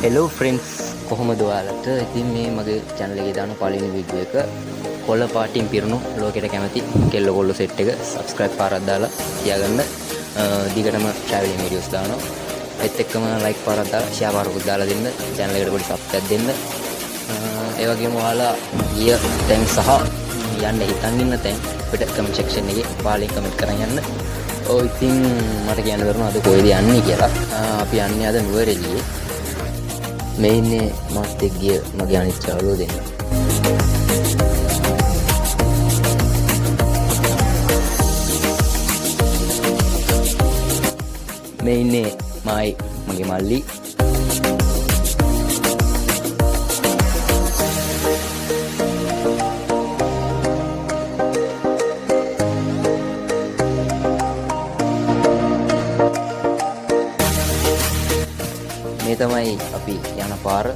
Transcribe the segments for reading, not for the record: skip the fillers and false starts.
Hello friends කොහොමද ඔයාලට? ඉතින් මේ මගේ channel එකේ දාන පළවෙනි වීඩියෝ එක කොළ පාටින් පිරුණු ලෝකෙට කැමති කෙල්ල කොල්ල සෙට් එක subscribe පාරක් දාලා තියාගන්න. දිගටම traveling videos දානවා. ඒත් එක්කම like පාරක් දාලා share පාරකුත් දාලා දෙන්න. channel එකට පොඩි sub එකක් දෙන්න. ඒ වගේම ඔයාලා ගිය තැන් සහ යන්න හිතන් ඉන්න තැන් අපිට comment section එකේ පාලින් comment කරන් යන්න. ඔය ඉතින් මට කියන්න බැරුණා අද කොහෙද යන්නේ කියලා. අපි යන්නේ අද නුවරඑළියේ. මේ ඉන්නේ මාත් එක්ක ගිය මගේ අනිත් යාළුවෝ දෙන්න. මේ ඉන්නේ මගේ මල්ලි. මේ තමයි අපි යන පාර.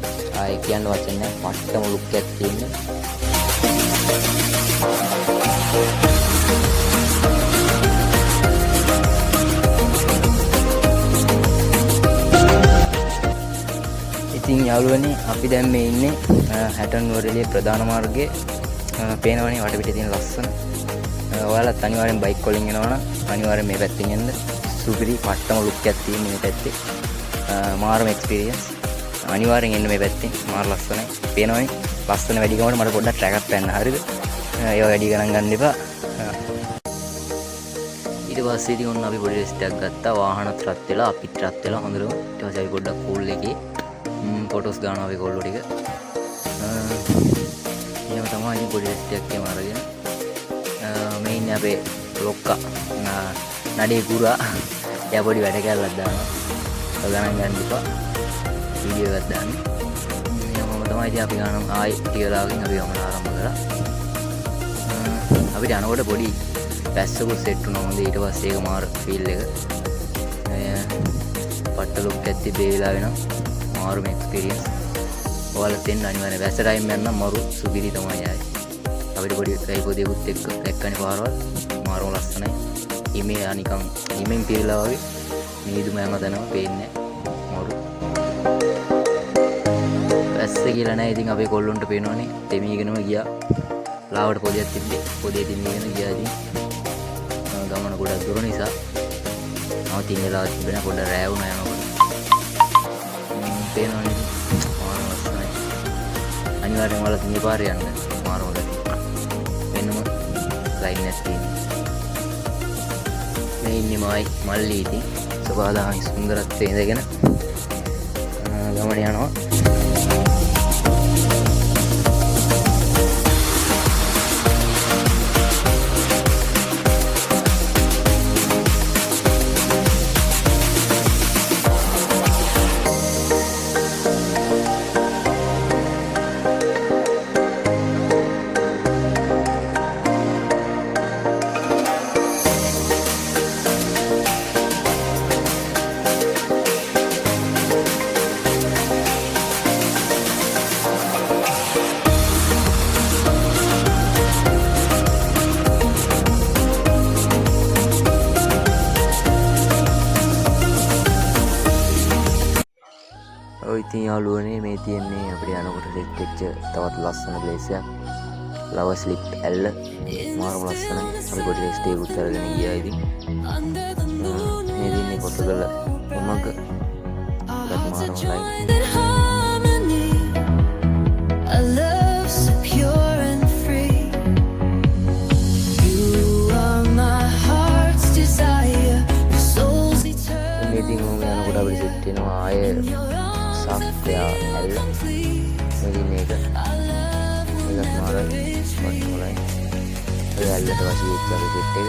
ආයේ කියන්න වචන නැහැ. පට්ටම ලුක් එකක් තියෙන. ඉතින් යාළුවනේ අපි දැන් මේ ඉන්නේ හැටන් නුවරඑළිය ප්‍රධාන මාර්ගයේ. පේනවනේ වටපිටේ තියෙන ලස්සන. ඔයාලත් අනිවාර්යෙන් බයික් වලින් එනවා නම් අනිවාර්යෙන් මේ පැත්තෙන් එන්න. සුපිරි පට්ටම ලුක් එකක් තියෙන මේ පැත්තේ. මාරම එක්ස්පීරියන්ස්. අනිවාර්යෙන් එන්න මේ පැත්තෙන්. මාර ලස්සනයි. පේනවනේ. ලස්සන වැඩි ගමන මට පොඩ්ඩක් ට්‍රැක් එකක් පෑන්න. හරිද? ඒව වැඩි ගණන් ගන්න එපා. ඊට පස්සේ ඉතින් ඔන්න අපි පොඩි රෙස්ට් එකක් ගත්තා. වාහනත් රත් වෙලා අපිත් රත් වෙලා හොඳටම. ඊට පස්සේ අපි පොඩ්ඩක් පූල් එකේ ෆොටෝස් ගන්නවා අපි කොල්ලෝ ටික. එහෙම තමයි ඉතින් පොඩි රෙස්ට් එකක් එහෙම අරගෙන. මේ ඉන්නේ අපේ ලොක්කා. නඩේ ගුරා. එයා පොඩි වැඩ කැල්ලක් දානවා. ගණන් ගන්න එපා. වීඩියෝ එකක් දාන්න. මම තමයි ඉතින් අපි ගන්න ආයි ටිකලාකින් අපි යමන ආරම්භ කරා. අපිට යනකොට පොඩි පැස්සකුත් සෙට් වුණා. හොඳ ඊට පස්සේ ඒක මාර ෆීල් එක. පට්ට ලුක් එකක් තිබේ වෙලා වෙනවා. මාරුම එක්ස්පීරියන්ස්. ඔයාලත් එන්න අනිවාර්යෙන්. වැස්ස ටයිම් එකක් නම් මරු සුපිරි තමයි ආයි. අපිට පොඩි කයිපොදියකුත් එක්ක දැක්කනේ පාරවල්. මාරම ලස්සනයි. ඉමේ අනිකම් ඉමෙන් පිරලා වගේ. නීදුම හැමතැනම පේන්නේ මරු. වැස්ස කියලා නැහැ. ඉතින් අපේ කොල්ලොන්ට පේනවනේ. දෙමීගෙනම ගියා. ලාවට පොදියක් තිබ්බේ. පොදිය දෙමීගෙන ගියා ඉතින්. ගමන ගොඩක් දුර නිසා නවතින වෙලාව තිබෙන පොඩ රෑ වුණා යනකොට. පේනවනේ මාර ලස්සනයි. අනිවාර්යෙන් ඔයාලා මේ පාරේ යන්න. මාර හොඳයි. වෙනම ලයින් එකක් තියෙනවා. මේ ඉන්නේ මල්ලි ඉතින්. සබාදායි සුන්දරත්වයේ ඉඳගෙන ගමන යනවා. ඔය ඉතින් යාළුවනේ මේ තියෙන්නේ අපිට යනකොට සෙට් වෙච්ච තවත් ලස්සන ප්ලේස් එකක්. ලවර් ස්ලිප් ඇල්ල. මාරම ලස්සනයි. අපි පොඩි රෙස්ට් එකක් අරගෙන ගියා ඉතින්. මේ දින්නේ කොටගල උමග. ඒත් මාරම ලයි. මේ දින මොන යනකොට අපිට සෙට් වෙනවා ආයේ සාක්කයා ඇල්ල. මේක මාරයි වට්ටමලයි. ඒ ඇල්ලට වශී වෙච්ච අපි සෙට් එක.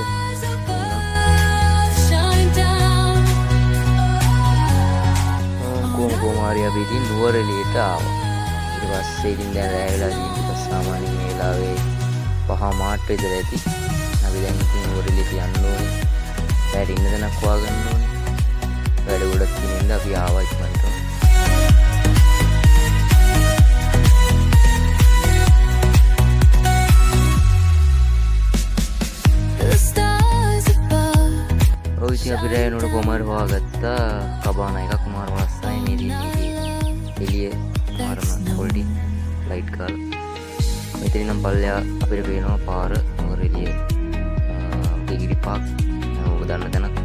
කොහොම හරි අපි ඉතින් නුවරඑළියට ආවා. ඊට පස්සේ ඉතින් දැන් රෑ වෙලා ඉතින් සාමාන්‍යයෙන් මේ වෙලාවේ 5 මාට විතර ඇති. අපි දැන් ඉතින් නුවරඑළියට යන්න ඕනේ. රෑට ඉන්න තැනක් හොයාගන්න ඕනේ. වැඩ ගොඩක් තියෙනවා. අපි ආවා ඉක්මනට. ඔය ඉතින් අපි රෑනොට කොමාර හොයාගත්තා කබාන එකක්. මාර ලස්සනයි මේ දිනේ. එළියේ මාරම පොඩි ලයිට් කාලා මෙතන නම් පල්ලෙහා අපිට පේනවා පාර මොකද එළියේ ගිගිරි පාක් ඔබ දන්න තැනක්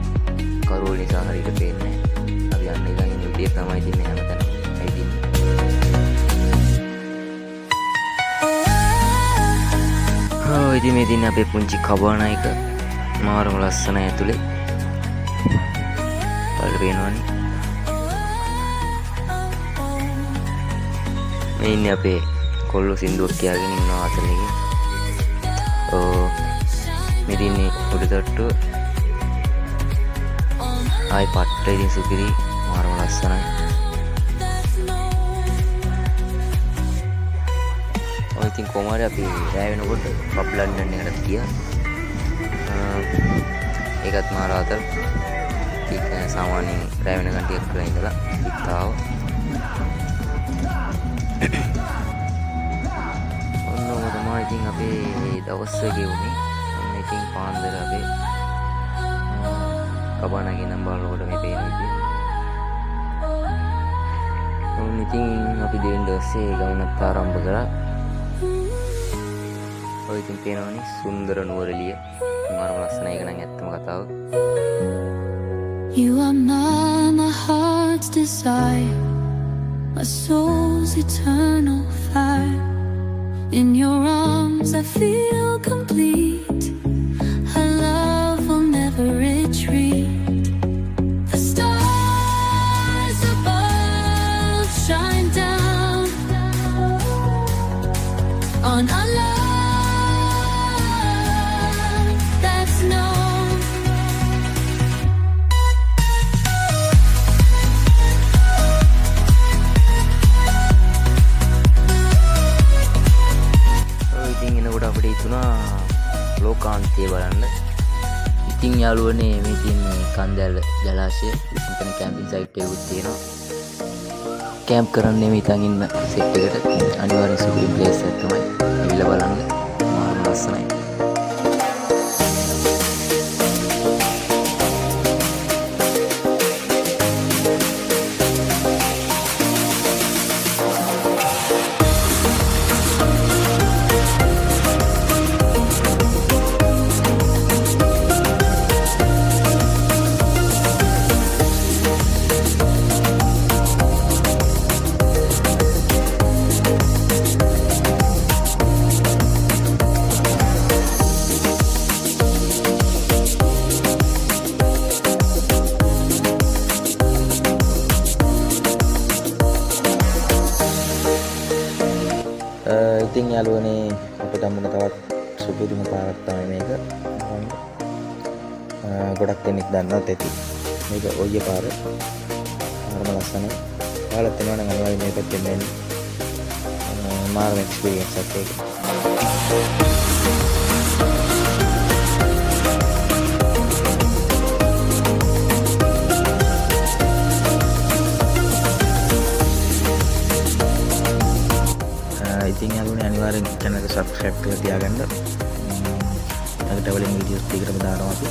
කරුවල නිසා හරියට පේන්නේ නැහැ. අපි යන්නේ ඉතින් ඉන්න විදිය තමයි ඉන්නේ හැමතැනම. ඉතින් මේ දින අපේ පුංචි කබානා එක මාරම ලස්සනයි ඇතුලේ. බලන්න පේනවනේ. මේ ඉන්නේ අපේ කොල්ලෝ සින්දුවක් කියාගෙන ඉන්නවා අතලේ. මේ දින්නේ උඩ තට්ටුව. ආයි පට්ට ඉතින් සුපිරි මාරම ලස්සනයි. ඉතින් කොමාරි අපි රෑ වෙනකොට පබ් ලන්ඩන් එකට ගියා. ඒකත් මා රාතල් ටික සාමාන්‍යයෙන් රෑ වෙනකන් ටිකක් කරලා ඉඳලා ඉතාව. ඔන්න තමයි ඉතින් අපේ දවස් ගෙවුනේ. ඔන්න ඉතින් පාන්දර අපේ කබානාගේ නම් බලනකොට මේ පේන විදිය. ඔන්න ඉතින් අපි දෙවෙනි දවසේ ගමනත් ආරම්භ කරා. ඔය ඉතින් පේනවනේ සුන්දර නුවරඑළිය මාරම ලස්සනයි. ඒක නම් ඇත්තම කතාව. You are my heart's desire, my soul's eternal fire. In your arms I feel complete. Our love will never retreat. The stars above shine down on our love. අපිට හිතුණා ලෝකාන්තය බලන්න. ඉතින් යාළුවනේ මේ තියෙන කන්දැල්ල ජලාශය මෙතන කැම්පින් සයිට් එකකුත් තියෙනවා. කැම්ප් කරන්න මේ හිතන් ඉන්න සෙට් එකට අනිවාර්යෙන් සුපිරි ප්ලේස් එකක් තමයි. ඇවිල්ලා බලන්න. මාරම ලස්සනයි. ඉතින් යාළුවනේ අපිට හම්බුන තවත් සුපිරිම පාරක් තමයි මේක. ගොඩක් දෙනෙක් දන්නවත් ඇති. මේක ඔය පාර. මාරම ලස්සනයි. ඔයාලත් එනවා නම් අනිවාර්යෙන් මේ පැත්තෙන් එන්න. මාරම එක්ස්පීරියන්ස් එකක් ඒක. ඉතින් යාළුවනේ අනිවාර්යෙන් channel එක subscribe කරලා තියාගන්න. ඊට වලින් වීඩියෝස් ටිකටම දානවා අපි.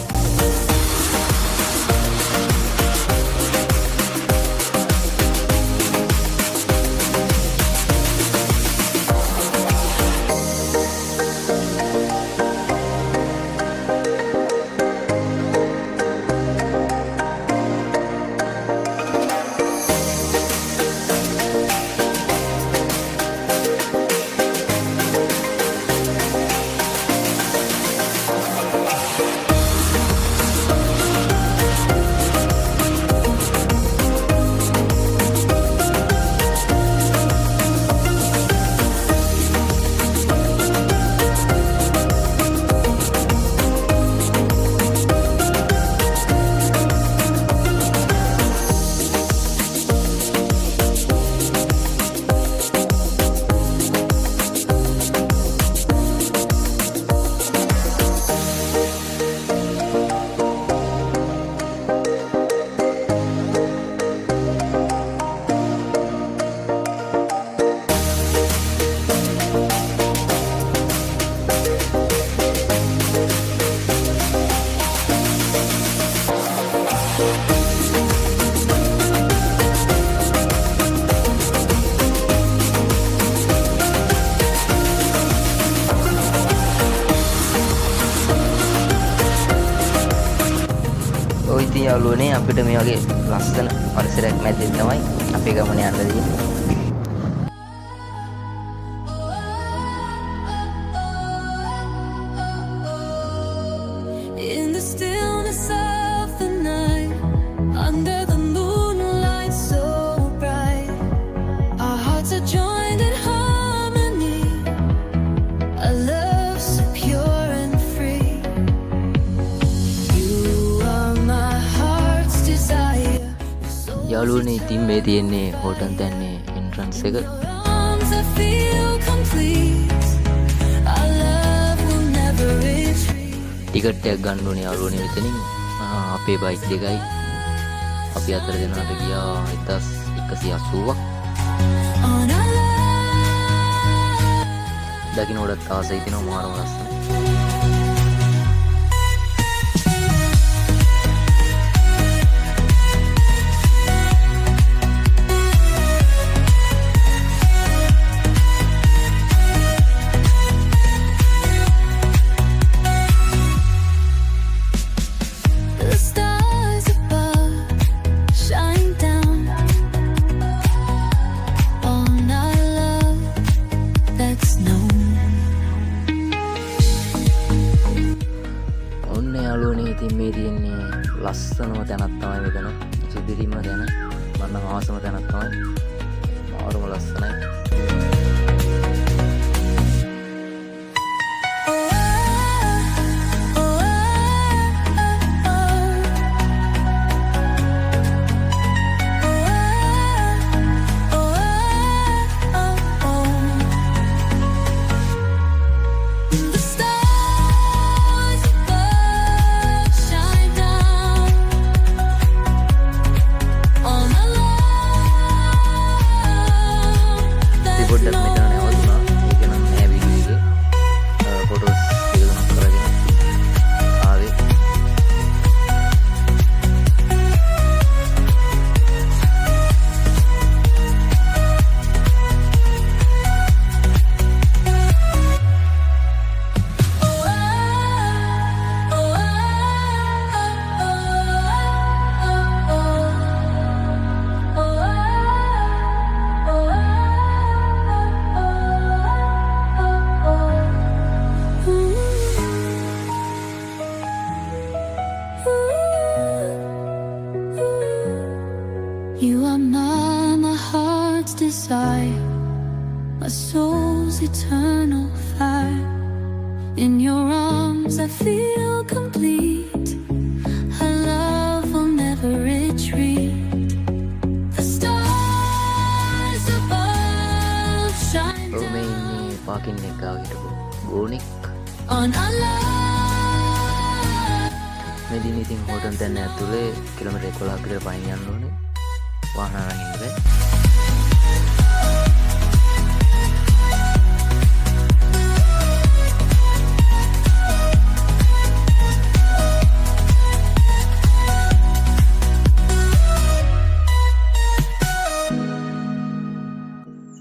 යාළුවනේ අපිට මේ වගේ ලස්සන පරිසරයක් මැද්දේ තමයි අපේ ගමන යන්න තියෙන්නේ. In the stillness of the night, under the moonlight so bright, our hearts are joined in harmony, a love so pure and free. You are my heart's desire. යාළුවනේ ඉතින් මේ තියෙන්නේ හෝටන් තැන්නේ එන්ට්‍රන්ස් එක. Arms I feel complete. Our love will never retreat. Ticket එකක් ගන්න ඕනේ යාළුවනේ මෙතනින්. අපේ බයික් දෙකයි අපි අතර දෙනාට ගියා 1180ක්. On our love. දකින්නකොටත් ආසයි තියෙනවා මාරම ලස්සනයි. The stars above shine down on our love that's known. ඔන්න යාළුවනේ ඉතින් මේ තියෙන්නේ ලස්සනම තැනක් තමයි මෙතන. සුදුරිම තැන. මම ආසම තැනක් තමයි. මාරම ලස්සනයි. The stars above shine down on our love that's පොඩ්ඩක් මෙතන known. නැවතුණා. ඒක නම් නෑ වීඩියෝ එකේ. ෆොටෝස් දෙක තුනක් කරගෙන ආවේ. You are my heart's desire, my soul's eternal fire. In your arms I feel complete. Our love will never retreat. The stars above shine ඔව් මේ ඉන්නේ පාකින් එක ගාව හිටපු ගෝනික්. on our love. මේ දින ඉතින් හෝටන් තැන්න ඇතුලේ කිලෝමීටර් 11ක් විතර පයින් යන්න ඕනේ. වාහන අරන් ඉන්න බෑ.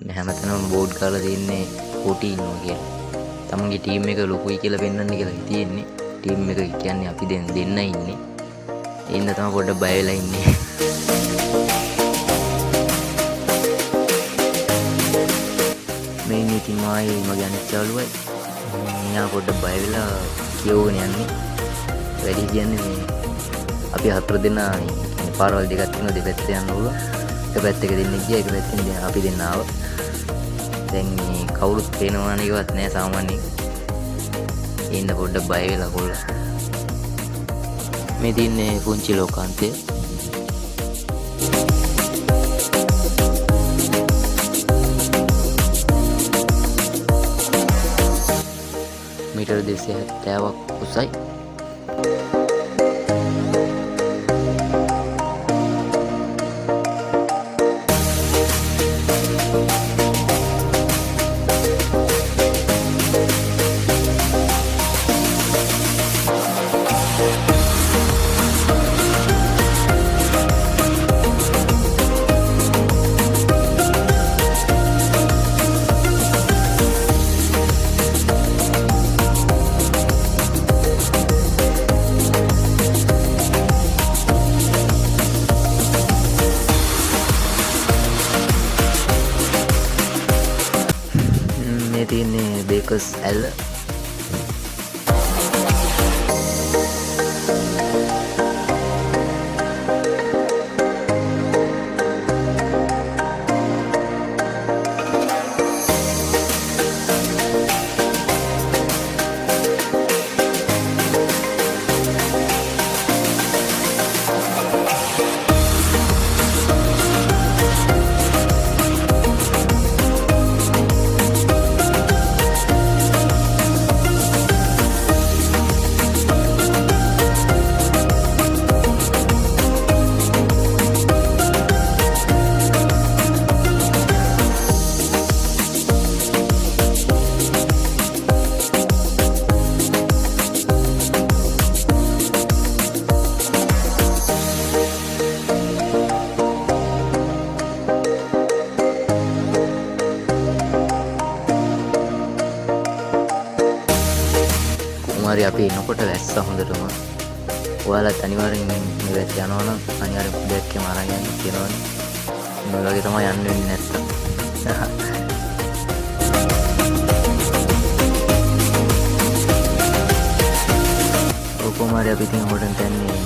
මේ හැමතැනම බෝඩ් කාලා තියෙන්නේ කොටි ඉන්නවා කියලා. තමන්ගේ ටීම් එක ලොකුයි කියලා පෙන්වන්න කියලා හිතෙන්නේ. ටීම් එක කියන්නේ අපි දෙන්නයි ඉන්නේ. ඒ ඉන්න තමයි පොඩ්ඩක් බය වෙලා ඉන්නේ. මේ ඉන්නේ ඉතින් මායි මගේ අනිත් යාළුවයි. මෙයා පොඩ්ඩක් බය වෙලා කියවගෙන යන්නේ. වැඩි කියන්නේ මේ අපි හතර දෙනා කියන්නේ පාරවල් දෙකක් තියෙනවා දෙපැත්තට යන්න ඕන. එක පැත්තක දෙන්නෙක් ගියා එක පැත්තෙන් අපි දෙන්න ආවා. දැන් මේ කවුරුත් පේනවා නේවත් නෑ සාමාන්‍යයෙන්. ඒ ඉන්න පොඩ්ඩක් බය වෙලා කොල්ලා. මේ තියන්නේ පුංචි ලෝකාන්තය. මීටර් 270ක් උසයි. මේ තියෙන්නේ බේකර්ස් ඇල්ල. කුමාරි අපි එනකොට වැස්ස හොඳටම. ඔයාලත් අනිවාර්යෙන් මේ වැස්ස යනවා නම් අනිවාර්යෙන් කුඩයක්ම අරන් යන්න කියනවනේ. මේ වගේ තමයි යන්න වෙන්නේ නැත්තම්. කුමාරි අපි ඉතින් හොටන් තැන්නේ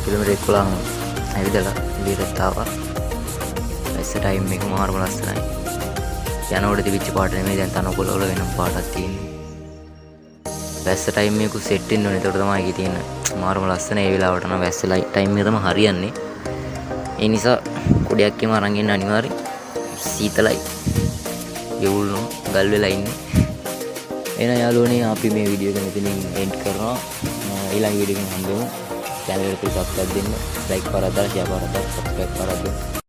කිලෝමීටර් 11ම ඇවිදලා එළියට ආවා. වැස්ස ටයිම් එක මාර්ම ලස්සනයි. යනකොට තිබිච්ච පාට නෙමෙයි දැන් තනකොළ වල වෙනම පාටක් තියෙන්නේ. වැස්ස ටයිම් එක සෙට් වෙන්න ඕනේ. ඒකට තමයි ඒකේ තියෙන මාරම ලස්සන. ඒ වෙලාවට නම් වැස්ස ටයිම් එක තමයි හරියන්නේ. ඒ නිසා කුඩයක් එම අරන් ඉන්න අනිවාර්යයි. සීතලයි. යවුල්නෝ ගල් වෙලා ඉන්නේ. එහෙනම් යාළුවනේ අපි මේ වීඩියෝ එක මෙතනින් එන්ඩ් කරනවා. ඊළඟ වීඩියෝ එකකින් හම්බෙමු. channel එකට සබ්ස්ක්‍රයිබ් දෙන්න. like පාරක් දාලා share පාරක් දාලා subscribe පාරක් දෙන්න.